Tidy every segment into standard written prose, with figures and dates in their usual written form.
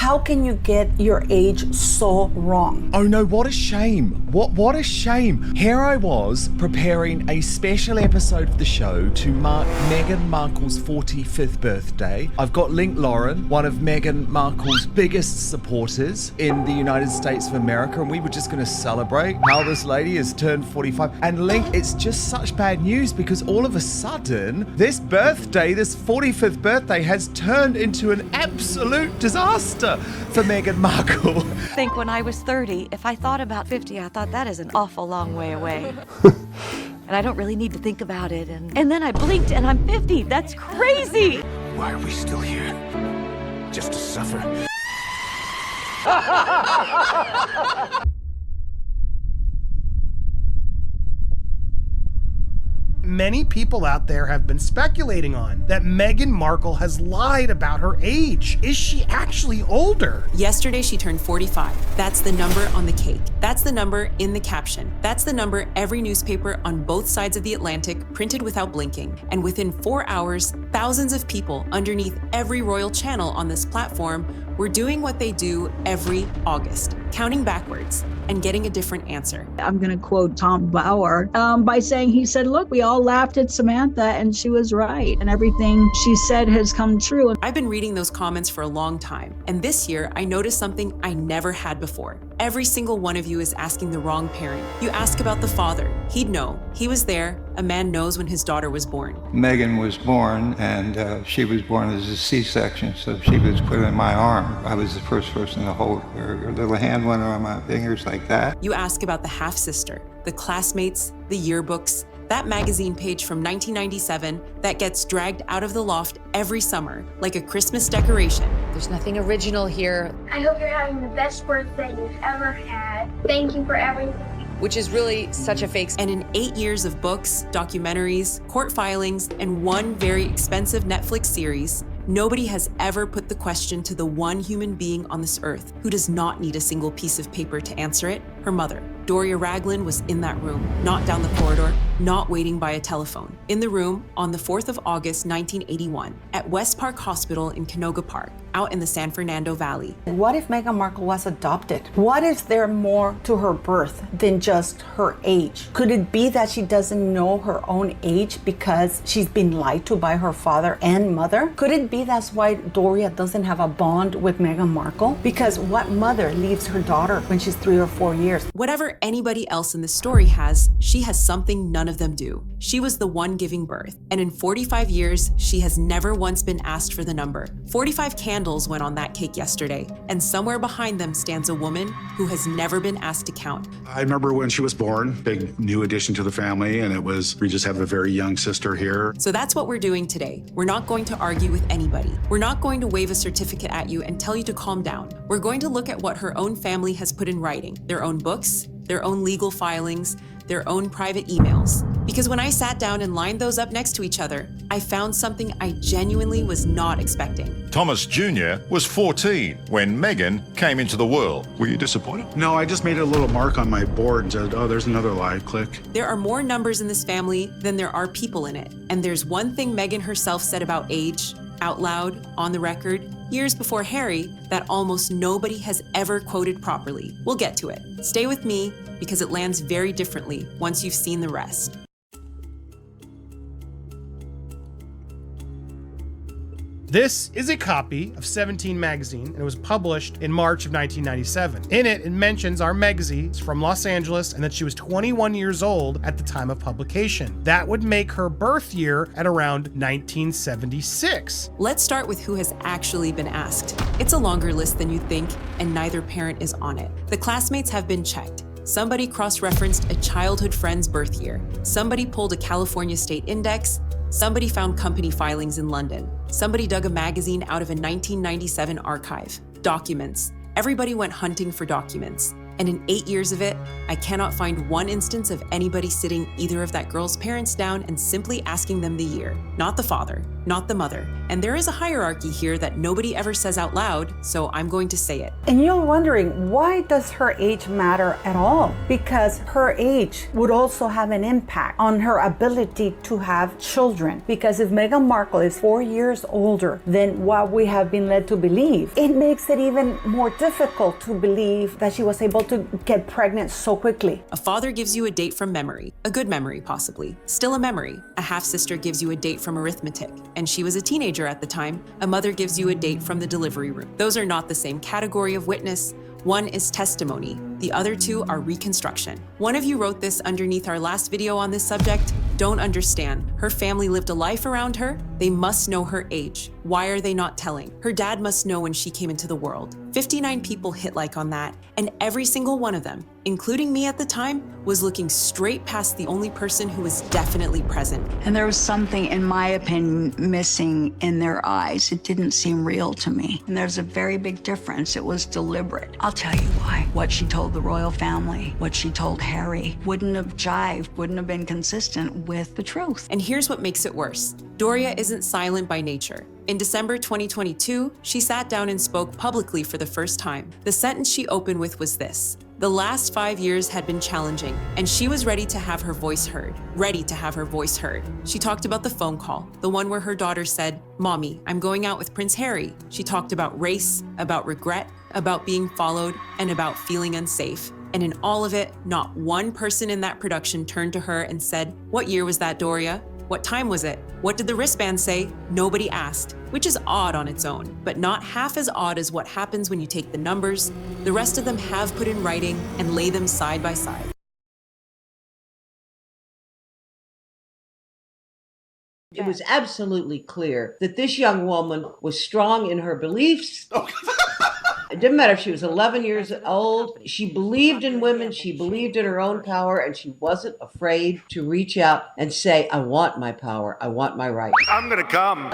How can you get your age so wrong? Oh no, what a shame. What a shame. Here I was preparing a special episode of the show to mark Meghan Markle's 45th birthday. I've got Link Lauren, one of Meghan Markle's biggest supporters in the United States of America, and we were just going to celebrate how this lady has turned 45. And Link, it's just such bad news because all of a sudden, this birthday, this 45th birthday, has turned into an absolute disaster for Meghan Markle. I think when I was 30, if I thought about 50, I thought that is an awful long way away. And I don't really need to think about it. And then I blinked and I'm 50. That's crazy. Why are we still here? Just to suffer? Many people out there have been speculating on that Meghan Markle has lied about her age. Is she actually older? Yesterday, she turned 45. That's the number on the cake. That's the number in the caption. That's the number every newspaper on both sides of the Atlantic printed without blinking. And within 4 hours, thousands of people underneath every royal channel on this platform were doing what they do every August, counting backwards and getting a different answer. I'm going to quote Tom Bauer by saying, he said, look, we all laughed at Samantha and she was right. And everything she said has come true. I've been reading those comments for a long time. And this year, I noticed something I never had before. Every single one of you is asking the wrong parent. You ask about the father. He'd know. He was there. A man knows when his daughter was born. Meghan was born, and she was born as a C-section, so she was put in my arm. I was the first person to hold her. Her little hand went on my fingers like that. You ask about the half-sister, the classmates, the yearbooks, that magazine page from 1997 that gets dragged out of the loft every summer, like a Christmas decoration. There's nothing original here. I hope you're having the best birthday you've ever had. Thank you for everything. Which is really such a fake. And in 8 years of books, documentaries, court filings, and one very expensive Netflix series, nobody has ever put the question to the one human being on this earth who does not need a single piece of paper to answer it, her mother. Doria Ragland was in that room, not down the corridor, not waiting by a telephone. In the room on the 4th of August, 1981, at West Park Hospital in Canoga Park, out in the San Fernando Valley. What if Meghan Markle was adopted? What if there more to her birth than just her age? Could it be that she doesn't know her own age because she's been lied to by her father and mother? Could it be that's why Doria doesn't have a bond with Meghan Markle? Because what mother leaves her daughter when she's 3 or 4 years? Whatever anybody else in the story has, she has something none of them do. She was the one giving birth. And in 45 years, she has never once been asked for the number. 45 candles went on that cake yesterday, and somewhere behind them stands a woman who has never been asked to count. I remember when she was born, big new addition to the family, and we just have a very young sister here. So that's what we're doing today. We're not going to argue with anybody. We're not going to wave a certificate at you and tell you to calm down. We're going to look at what her own family has put in writing, their own books, their own legal filings, their own private emails. Because when I sat down and lined those up next to each other, I found something I genuinely was not expecting. Thomas Jr. was 14 when Meghan came into the world. Were you disappointed? No, I just made a little mark on my board and said, oh, there's another lie, click. There are more numbers in this family than there are people in it. And there's one thing Meghan herself said about age, out loud, on the record, years before Harry, that almost nobody has ever quoted properly. We'll get to it. Stay with me, because it lands very differently once you've seen the rest. This is a copy of 17 magazine, and it was published in March of 1997. In it, it mentions our Megsy is from Los Angeles and that she was 21 years old at the time of publication. That would make her birth year at around 1976. Let's start with who has actually been asked. It's a longer list than you think, and neither parent is on it. The classmates have been checked. Somebody cross-referenced a childhood friend's birth year. Somebody pulled a California state index. Somebody found company filings in London. Somebody dug a magazine out of a 1997 archive. Documents. Everybody went hunting for documents. And in 8 years of it, I cannot find one instance of anybody sitting either of that girl's parents down and simply asking them the year. Not the father, not the mother. And there is a hierarchy here that nobody ever says out loud, so I'm going to say it. And you're wondering, why does her age matter at all? Because her age would also have an impact on her ability to have children. Because if Meghan Markle is 4 years older than what we have been led to believe, it makes it even more difficult to believe that she was able to get pregnant so quickly. A father gives you a date from memory, a good memory possibly, still a memory. A half-sister gives you a date from arithmetic, and she was a teenager at the time. A mother gives you a date from the delivery room. Those are not the same category of witness. One is testimony. The other two are reconstruction. One of you wrote this underneath our last video on this subject. Don't understand. Her family lived a life around her. They must know her age. Why are they not telling? Her dad must know when she came into the world. 59 people hit like on that, and every single one of them, including me at the time, was looking straight past the only person who was definitely present. And there was something, in my opinion, missing in their eyes. It didn't seem real to me. And there's a very big difference. It was deliberate. I'll tell you why. What she told the royal family, what she told Harry, wouldn't have jived, wouldn't have been consistent with the truth. And here's what makes it worse. Doria isn't silent by nature. In December 2022, she sat down and spoke publicly for the first time. The sentence she opened with was this: the last 5 years had been challenging, and she was ready to have her voice heard. Ready to have her voice heard. She talked about the phone call, the one where her daughter said, "Mommy, I'm going out with Prince Harry." She talked about race, about regret, about being followed, and about feeling unsafe. And in all of it, not one person in that production turned to her and said, "What year was that, Doria? What time was it? What did the wristband say?" Nobody asked, which is odd on its own, but not half as odd as what happens when you take the numbers the rest of them have put in writing and lay them side by side. It was absolutely clear that this young woman was strong in her beliefs. It didn't matter if she was 11 years old. She believed in women. She believed in her own power, and she wasn't afraid to reach out and say, "I want my power. I want my rights. I'm gonna come."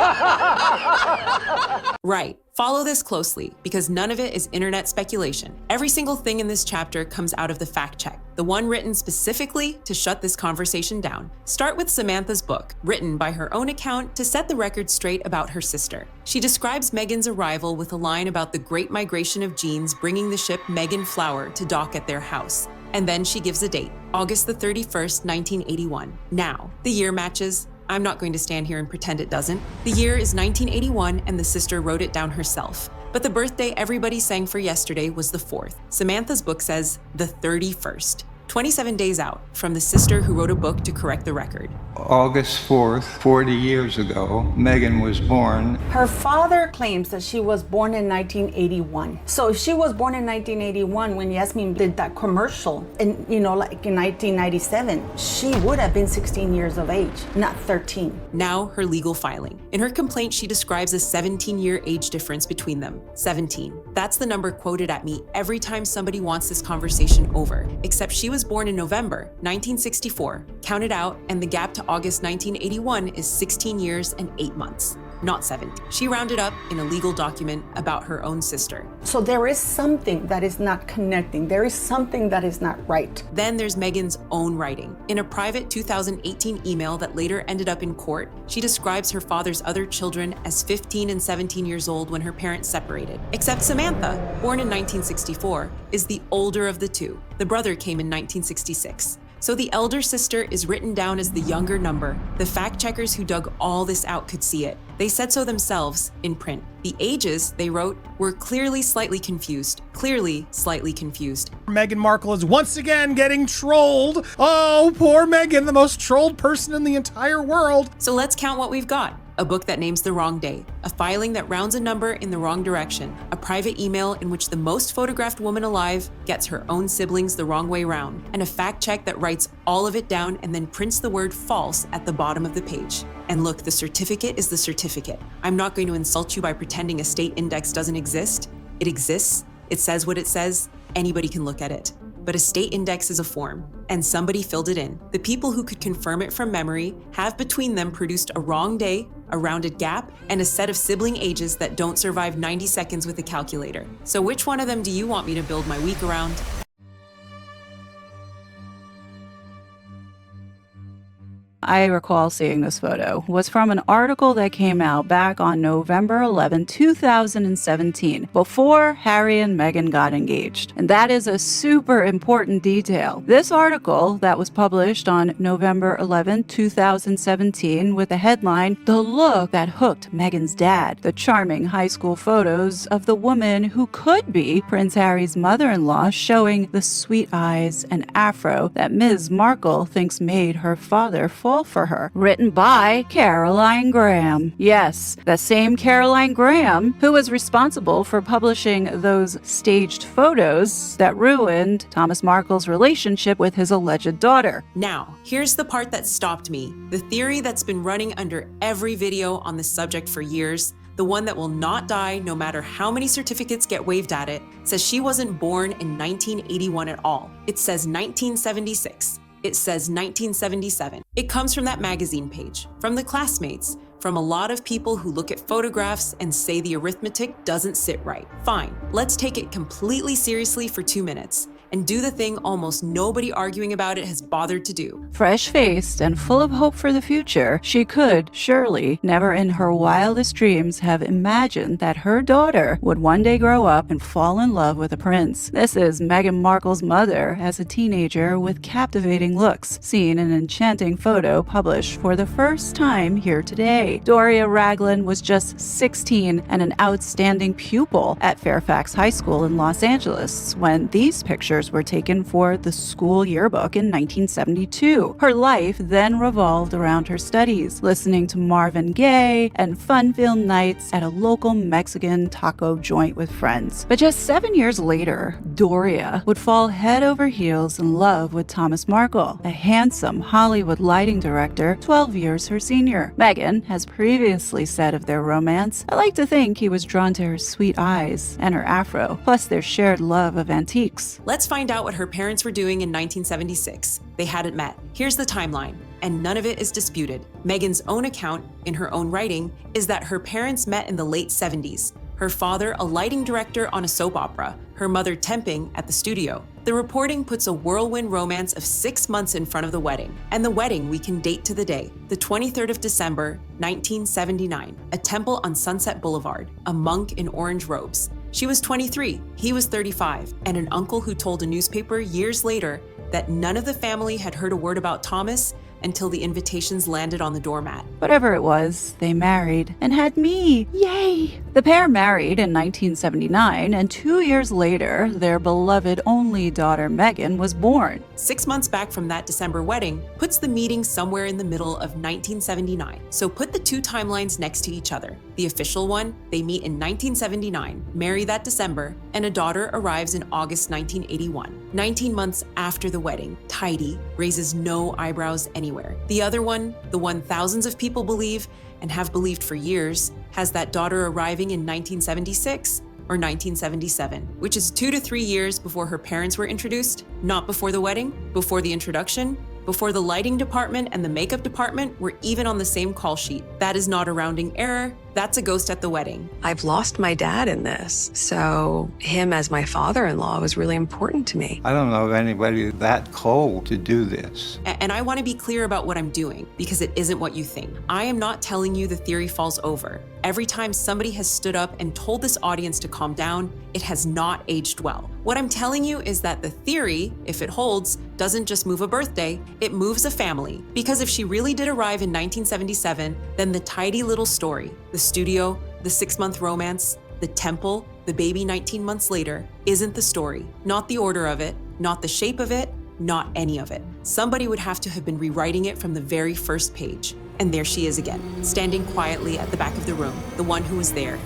Right. Follow this closely, because none of it is internet speculation. Every single thing in this chapter comes out of the fact check, the one written specifically to shut this conversation down. Start with Samantha's book, written by her own account to set the record straight about her sister. She describes Meghan's arrival with a line about the great migration of genes bringing the ship Meghan Flower to dock at their house. And then she gives a date, August the 31st, 1981. Now, the year matches. I'm not going to stand here and pretend it doesn't. The year is 1981, and the sister wrote it down herself. But the birthday everybody sang for yesterday was the 4th. Samantha's book says the 31st. 27 days out from the sister who wrote a book to correct the record. August 4th, 40 years ago, Meghan was born. Her father claims that she was born in 1981. So if she was born in 1981 when Yasmin did that commercial, and like in 1997, she would have been 16 years of age, not 13. Now her legal filing. In her complaint, she describes a 17-year age difference between them. 17. That's the number quoted at me every time somebody wants this conversation over. Except she was born in November 1964. Count it out, and the gap to August 1981 is 16 years and 8 months, not 17. She rounded up in a legal document about her own sister. So there is something that is not connecting. There is something that is not right. Then there's Meghan's own writing. In a private 2018 email that later ended up in court, she describes her father's other children as 15 and 17 years old when her parents separated. Except Samantha, born in 1964, is the older of the two. The brother came in 1966. So the elder sister is written down as the younger number. The fact checkers who dug all this out could see it. They said so themselves in print. The ages, they wrote, were clearly slightly confused. Clearly slightly confused. Meghan Markle is once again getting trolled. Oh, poor Meghan, the most trolled person in the entire world. So let's count what we've got. A book that names the wrong day, a filing that rounds a number in the wrong direction, a private email in which the most photographed woman alive gets her own siblings the wrong way round, and a fact check that writes all of it down and then prints the word false at the bottom of the page. And look, the certificate is the certificate. I'm not going to insult you by pretending a state index doesn't exist. It exists. It says what it says. Anybody can look at it. But a state index is a form, and somebody filled it in. The people who could confirm it from memory have between them produced a wrong day, a rounded gap, and a set of sibling ages that don't survive 90 seconds with a calculator. So which one of them do you want me to build my week around? I recall seeing this photo, was from an article that came out back on November 11, 2017, before Harry and Meghan got engaged. And that is a super important detail. This article that was published on November 11, 2017 with the headline, "The Look That Hooked Meghan's Dad," the charming high school photos of the woman who could be Prince Harry's mother-in-law showing the sweet eyes and afro that Ms. Markle thinks made her father fall for her. Written by Caroline Graham. Yes, the same Caroline Graham who was responsible for publishing those staged photos that ruined Thomas Markle's relationship with his alleged daughter. Now, here's the part that stopped me. The theory that's been running under every video on this subject for years, the one that will not die no matter how many certificates get waved at it, says she wasn't born in 1981 at all. It says 1976. It says 1977. It comes from that magazine page, from the classmates, from a lot of people who look at photographs and say the arithmetic doesn't sit right. Fine, let's take it completely seriously for 2 minutes and do the thing almost nobody arguing about it has bothered to do. Fresh-faced and full of hope for the future, she could, surely, never in her wildest dreams have imagined that her daughter would one day grow up and fall in love with a prince. This is Meghan Markle's mother as a teenager with captivating looks, seen in an enchanting photo published for the first time here today. Doria Ragland was just 16 and an outstanding pupil at Fairfax High School in Los Angeles when these pictures were taken for the school yearbook in 1972. Her life then revolved around her studies, listening to Marvin Gaye and fun-filled nights at a local Mexican taco joint with friends. But just 7 years later, Doria would fall head over heels in love with Thomas Markle, a handsome Hollywood lighting director 12 years her senior. Meghan has previously said of their romance, "I like to think he was drawn to her sweet eyes and her afro, plus their shared love of antiques." Let's find out what her parents were doing in 1976. They hadn't met. Here's the timeline, and none of it is disputed. Meghan's own account, in her own writing, is that her parents met in the late 70s. Her father, a lighting director on a soap opera, her mother temping at the studio. The reporting puts a whirlwind romance of 6 months in front of the wedding. And the wedding we can date to the day, the 23rd of December, 1979, a temple on Sunset Boulevard, a monk in orange robes. She was 23, he was 35, and an uncle who told a newspaper years later that none of the family had heard a word about Thomas until the invitations landed on the doormat. Whatever it was, they married and had me. Yay! The pair married in 1979, and 2 years later, their beloved only daughter Meghan was born. 6 months back from that December wedding puts the meeting somewhere in the middle of 1979. So put the two timelines next to each other. The official one, they meet in 1979, marry that December, and a daughter arrives in August 1981. 19 months after the wedding, tidy, raises no eyebrows anywhere. The other one, the one thousands of people believe and have believed for years, has that daughter arriving in 1976 or 1977, which is 2 to 3 years before her parents were introduced, not before the wedding, before the introduction, before the lighting department and the makeup department were even on the same call sheet. That is not a rounding error. That's a ghost at the wedding. I've lost my dad in this, so him as my father-in-law was really important to me. I don't know of anybody that cold to do this. And I want to be clear about what I'm doing, because it isn't what you think. I am not telling you the theory falls over. Every time somebody has stood up and told this audience to calm down, it has not aged well. What I'm telling you is that the theory, if it holds, doesn't just move a birthday, it moves a family. Because if she really did arrive in 1977, then the tidy little story, the studio, the 6-month romance, the temple, the baby 19 months later, isn't the story. Not the order of it, not the shape of it, not any of it. Somebody would have to have been rewriting it from the very first page. And there she is again, standing quietly at the back of the room, the one who was there.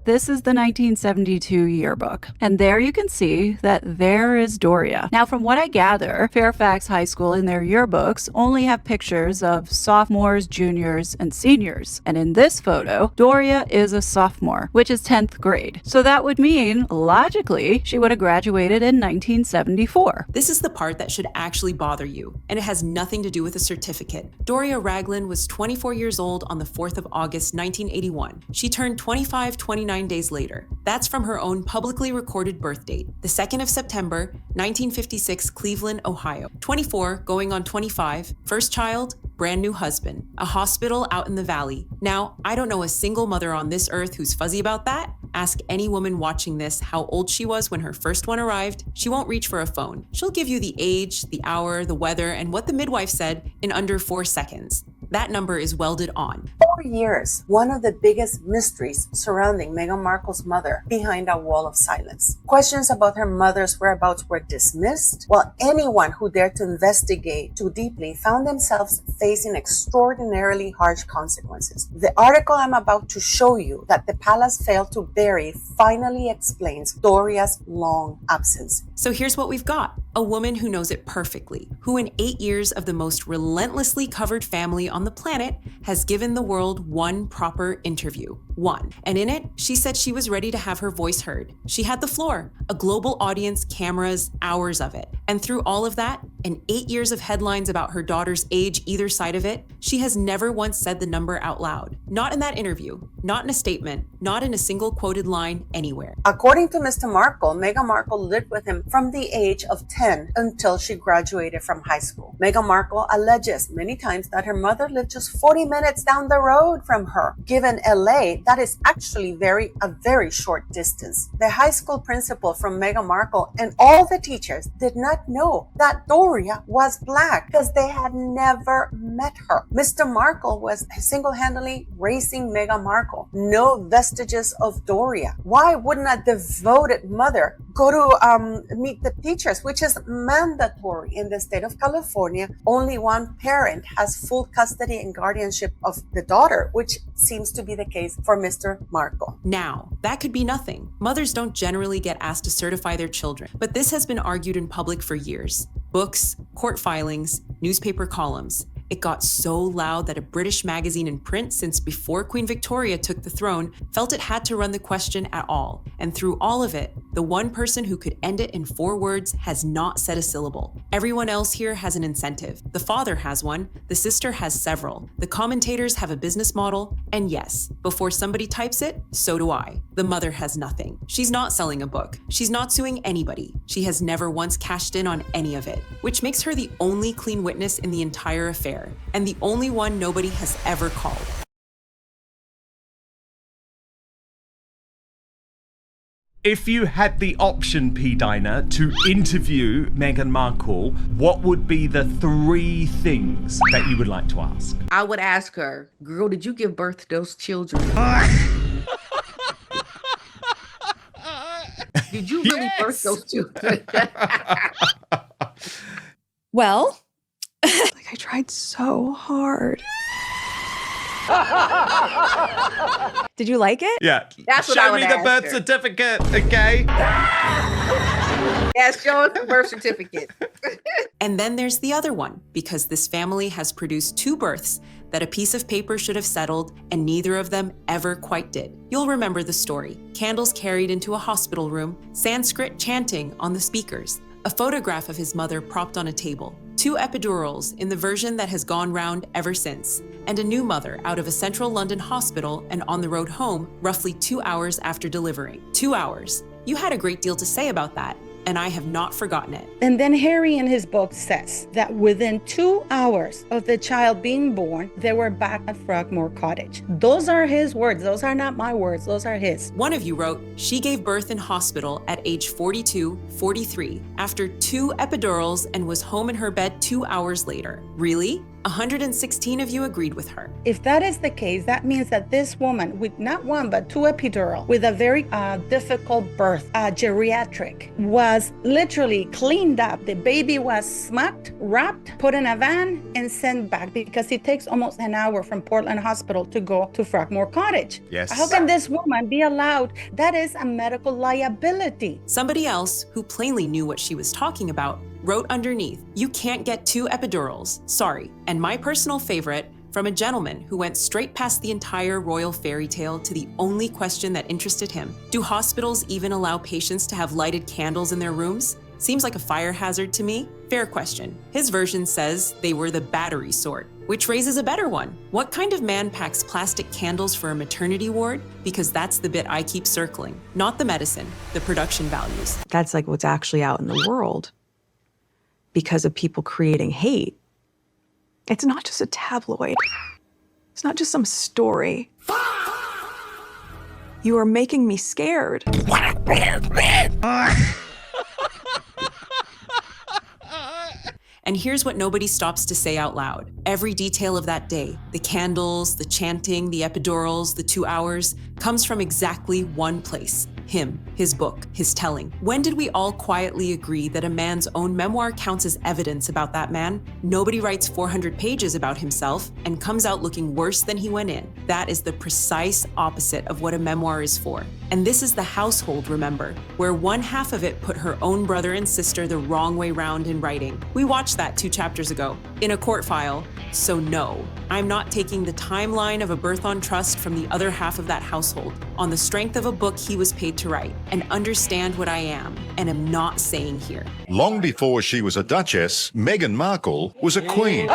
This is the 1972 yearbook, and there you can see that there is Doria. Now, from what I gather, Fairfax High School in their yearbooks only have pictures of sophomores, juniors, and seniors. And in this photo, Doria is a sophomore, which is 10th grade. So that would mean, logically, she would have graduated in 1974. This is the part that should actually bother you, and it has nothing to do with a certificate. Doria Ragland was 24 years old on the 4th of August, 1981. She turned 25, 29 29 days later. That's from her own publicly recorded birth date, the 2nd of September, 1956, Cleveland, Ohio. 24, going on 25, first child, brand new husband, a hospital out in the valley. Now, I don't know a single mother on this earth who's fuzzy about that. Ask any woman watching this how old she was when her first one arrived. She won't reach for a phone. She'll give you the age, the hour, the weather, and what the midwife said in under 4 seconds. That number is welded on. For years, one of the biggest mysteries surrounding Meghan Markle's mother behind a wall of silence. Questions about her mother's whereabouts were dismissed, while anyone who dared to investigate too deeply found themselves facing extraordinarily harsh consequences. The article I'm about to show you that the palace failed to bury finally explains Doria's long absence. So here's what we've got. A woman who knows it perfectly, who in 8 years of the most relentlessly covered family on the planet has given the world one proper interview. One. And in it, she said she was ready to have her voice heard. She had the floor, a global audience, cameras, hours of it. And through all of that, and 8 years of headlines about her daughter's age either side of it, she has never once said the number out loud. Not in that interview, not in a statement, not in a single quoted line anywhere. According to Mr. Markle, Meghan Markle lived with him from the age of 10 until she graduated from high school. Meghan Markle alleges many times that her mother lived just 40 minutes down the road from her. Given LA, that is actually a very short distance. The high school principal from Meghan Markle and all the teachers did not know that Doria was Black because they had never met her. Mr. Markle was single-handedly raising Meghan Markle. No vestiges of Doria. Why wouldn't a devoted mother go to meet the teachers, which is mandatory in the state of California? Only one parent has full custody and guardianship of the daughter, which seems to be the case for Mr. Markle. Now, that could be nothing. Mothers don't generally get asked to certify their children, but this has been argued in public for years. Books, court filings, newspaper columns. It got so loud that a British magazine in print since before Queen Victoria took the throne felt it had to run the question at all. And through all of it, the one person who could end it in 4 words has not said a syllable. Everyone else here has an incentive. The father has one, the sister has several, the commentators have a business model, and yes, before somebody types it, so do I. The mother has nothing. She's not selling a book. She's not suing anybody. She has never once cashed in on any of it, which makes her the only clean witness in the entire affair, and the only one nobody has ever called. If you had the option, P. Diner, to interview Meghan Markle, what would be the 3 things that you would like to ask? I would ask her, girl, did you give birth to those children? Did you really birth those children? Well, I tried so hard. Did you like it? Yeah. That's what I Show would me the ask birth her. certificate, okay? Yeah, show us the birth certificate. And then there's the other one, because this family has produced 2 births that a piece of paper should have settled, and neither of them ever quite did. You'll remember the story. Candles carried into a hospital room, Sanskrit chanting on the speakers, a photograph of his mother propped on a table, 2 epidurals in the version that has gone round ever since, and a new mother out of a central London hospital and on the road home roughly 2 hours after delivering. 2 hours. You had a great deal to say about that, and I have not forgotten it. And then Harry in his book says that within 2 hours of the child being born, they were back at Frogmore Cottage. Those are his words. Those are not my words. Those are his. One of you wrote, she gave birth in hospital at age 42, 43, after 2 epidurals and was home in her bed 2 hours later. Really? 116 of you agreed with her. If that is the case, that means that this woman with not 1 but 2 epidural, with a very difficult birth, geriatric, was literally cleaned up. The baby was smucked, wrapped, put in a van, and sent back, because it takes almost an hour from Portland Hospital to go to Frogmore Cottage. Yes. How can this woman be allowed? That is a medical liability. Somebody else, who plainly knew what she was talking about, wrote underneath, you can't get 2 epidurals, sorry. And my personal favorite, from a gentleman who went straight past the entire royal fairy tale to the only question that interested him. Do hospitals even allow patients to have lighted candles in their rooms? Seems like a fire hazard to me. Fair question. His version says they were the battery sort, which raises a better one. What kind of man packs plastic candles for a maternity ward? Because that's the bit I keep circling. Not the medicine, the production values. That's like what's actually out in the world because of people creating hate. It's not just a tabloid. It's not just some story. You are making me scared. And here's what nobody stops to say out loud. Every detail of that day, the candles, the chanting, the epidurals, the 2 hours, comes from exactly one place. Him, his book, his telling. When did we all quietly agree that a man's own memoir counts as evidence about that man? Nobody writes 400 pages about himself and comes out looking worse than he went in. That is the precise opposite of what a memoir is for. And this is the household, remember, where one half of it put her own brother and sister the wrong way round in writing. We watched that 2 chapters ago, in a court file. So no, I'm not taking the timeline of a birth on trust from the other half of that household on the strength of a book he was paid to write, and understand what I am and am not saying here. Long before she was a duchess, Meghan Markle was a queen.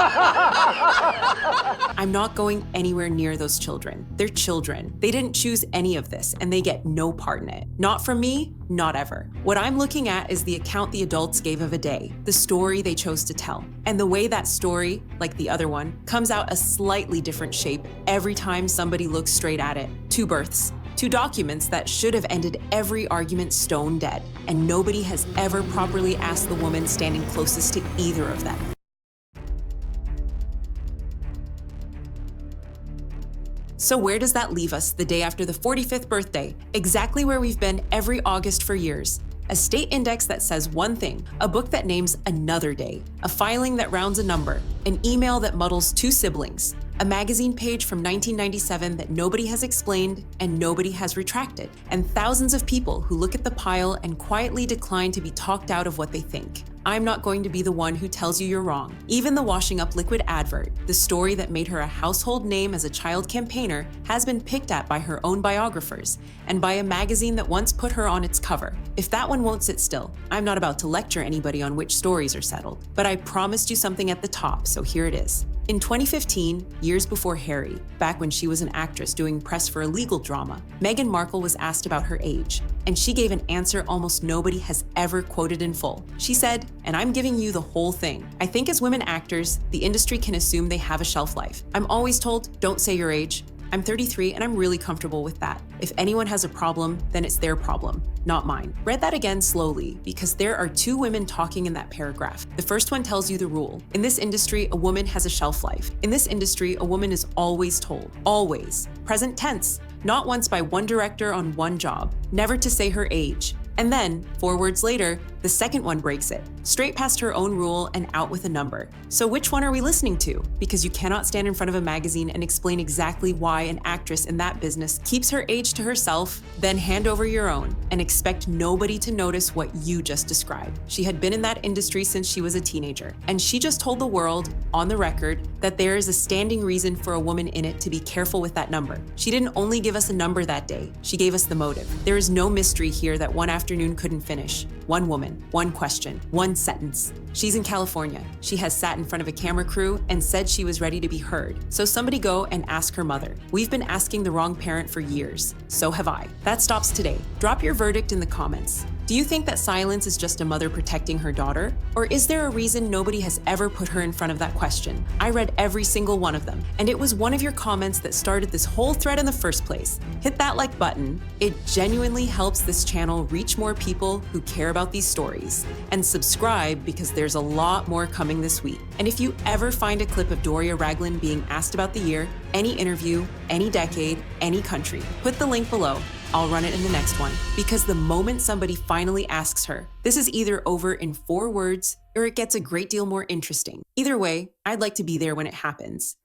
I'm not going anywhere near those children. They're children. They didn't choose any of this, and they get no part in it. Not from me, not ever. What I'm looking at is the account the adults gave of a day, the story they chose to tell. And the way that story, like the other one, comes out a slightly different shape every time somebody looks straight at it. 2 births. 2 documents that should have ended every argument stone dead, and nobody has ever properly asked the woman standing closest to either of them. So where does that leave us the day after the 45th birthday? Exactly where we've been every August for years. A state index that says one thing, a book that names another day, a filing that rounds a number, an email that muddles 2 siblings, a magazine page from 1997 that nobody has explained and nobody has retracted, and thousands of people who look at the pile and quietly decline to be talked out of what they think. I'm not going to be the one who tells you you're wrong. Even the washing up liquid advert, the story that made her a household name as a child campaigner, has been picked at by her own biographers and by a magazine that once put her on its cover. If that one won't sit still, I'm not about to lecture anybody on which stories are settled, but I promised you something at the top, so here it is. In 2015, years before Harry, back when she was an actress doing press for a legal drama, Meghan Markle was asked about her age, and she gave an answer almost nobody has ever quoted in full. She said, and I'm giving you the whole thing. I think as women actors, the industry can assume they have a shelf life. I'm always told, don't say your age. I'm 33 and I'm really comfortable with that. If anyone has a problem, then it's their problem, not mine. Read that again slowly, because there are 2 women talking in that paragraph. The first one tells you the rule. In this industry, a woman has a shelf life. In this industry, a woman is always told, always, present tense, not once by one director on one job, never to say her age. And then, 4 words later, the second one breaks it, straight past her own rule and out with a number. So which one are we listening to? Because you cannot stand in front of a magazine and explain exactly why an actress in that business keeps her age to herself, then hand over your own, and expect nobody to notice what you just described. She had been in that industry since she was a teenager, and she just told the world, on the record, that there is a standing reason for a woman in it to be careful with that number. She didn't only give us a number that day, she gave us the motive. There is no mystery here that one afternoon couldn't finish. One woman, one question, one sentence. She's in California. She has sat in front of a camera crew and said she was ready to be heard. So somebody go and ask her mother. We've been asking the wrong parent for years. So have I. That stops today. Drop your verdict in the comments. Do you think that silence is just a mother protecting her daughter? Or is there a reason nobody has ever put her in front of that question? I read every single one of them, and it was one of your comments that started this whole thread in the first place. Hit that like button. It genuinely helps this channel reach more people who care about these stories. And subscribe, because there's a lot more coming this week. And if you ever find a clip of Doria Ragland being asked about the year, any interview, any decade, any country, put the link below. I'll run it in the next one, because the moment somebody finally asks her, this is either over in 4 words or it gets a great deal more interesting. Either way, I'd like to be there when it happens.